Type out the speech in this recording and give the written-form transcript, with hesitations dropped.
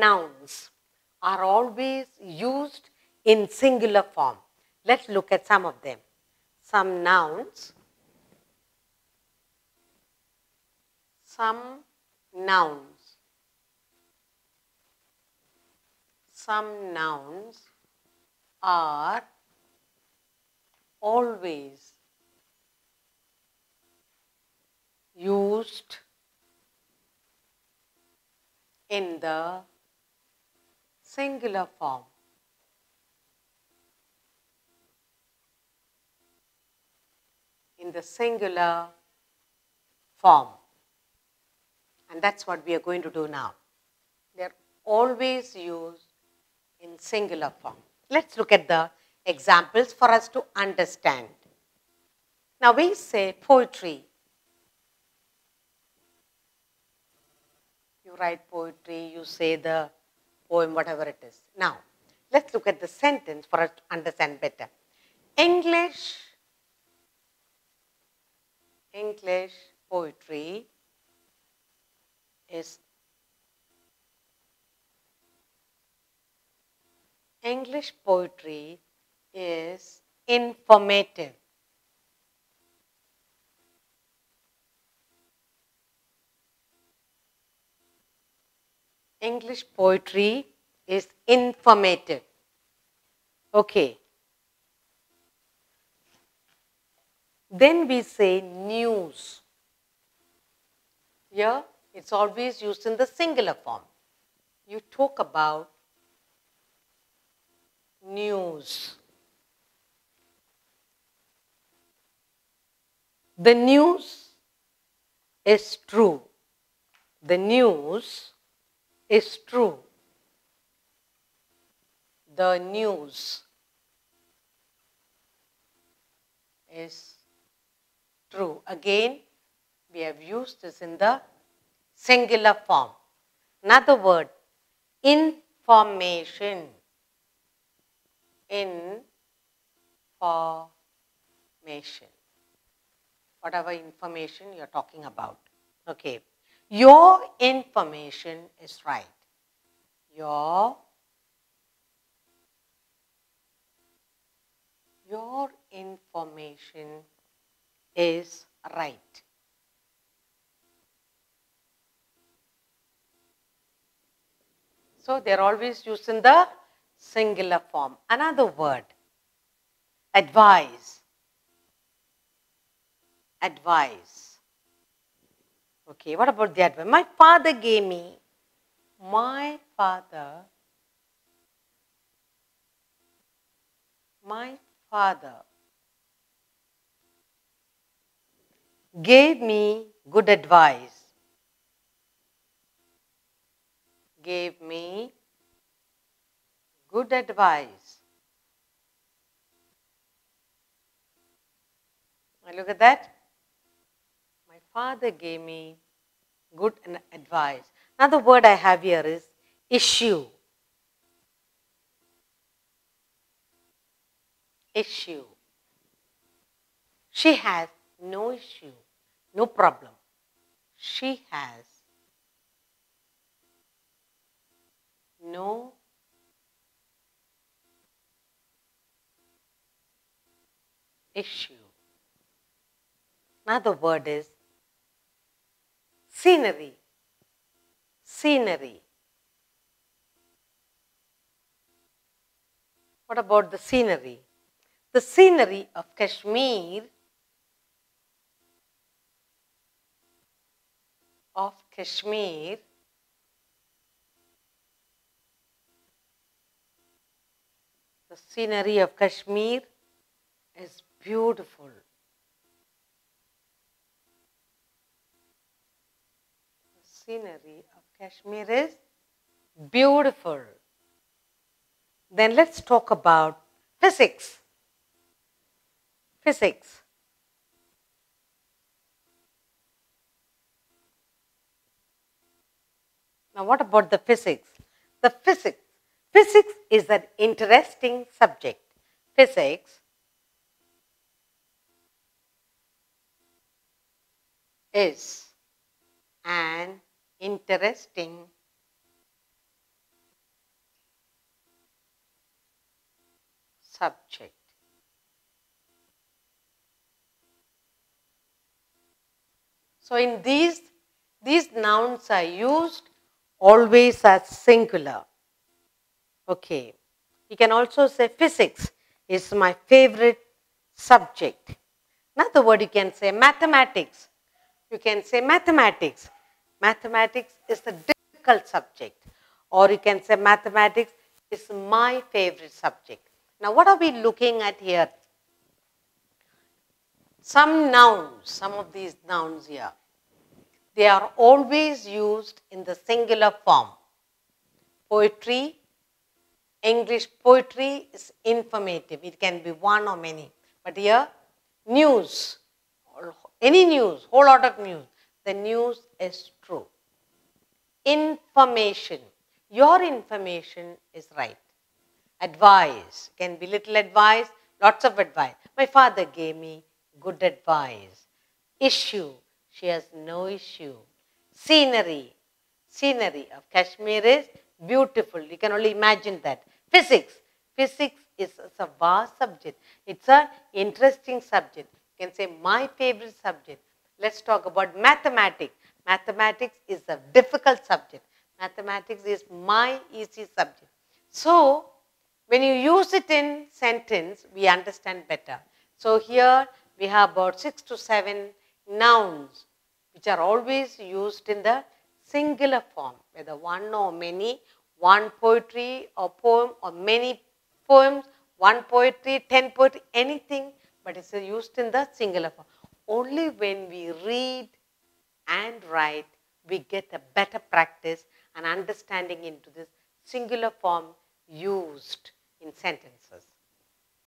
nouns are always used in singular form. Let's look at some of them. Some nouns Some nouns are always used in the singular form. In the singular form. And that's what we are going to do now. They're always used in singular form. Let's look at the examples for us to understand. Now we say poetry. You write poetry, you say the poem, whatever it is. Now, let's look at the sentence for us to understand better. English poetry is informative. English poetry is informative. Okay. Then we say news. Here, it's always used in the singular form. You talk about news. The news is true. The news is true. The news is true. Again, we have used this in the singular form. Another word, information. Information. Whatever information you're talking about. Okay. Your information is right. Your information is right. So they're always used in the singular form. Another word, advise. Advise. Okay, what about the advice? My father gave me. My father gave me good advice. Gave me good advice. Now look at that. My father gave me good advice. Another word I have here is issue. Issue. She has no issue, no problem. She has no issue. Another word is scenery. Scenery. What about the scenery? The scenery of Kashmir the scenery of Kashmir is beautiful. The scenery of Kashmir is beautiful. Then let's talk about physics. Physics. Now what about the physics? The physics is an interesting subject. Physics is an interesting subject. So in these nouns are used always as singular. Okay. You can also say physics is my favorite subject. Another word you can say mathematics. You can say mathematics. Mathematics is a difficult subject. Or you can say mathematics is my favorite subject. Now what are we looking at here? Some nouns, some of these nouns here, they are always used in the singular form. Poetry, English poetry is informative. It can be one or many. But here, news, any news, whole lot of news, the news is true. Information, your information is right. Advice, can be little advice, lots of advice. My father gave me good advice. Issue, she has no issue. Scenery, scenery of Kashmir is beautiful. You can only imagine that. Physics, physics is a vast subject. It's an interesting subject. You can say my favorite subject. Let's talk about mathematics. Mathematics is a difficult subject. Mathematics is my easy subject. So, when you use it in sentence, we understand better. So here we have about 6 to 7 nouns which are always used in the singular form, whether one or many, one poetry or poem or many poems, one poetry, 10 poetry, anything, but it's used in the singular form. Only when we read and write, we get a better practice and understanding into this singular form used in sentence.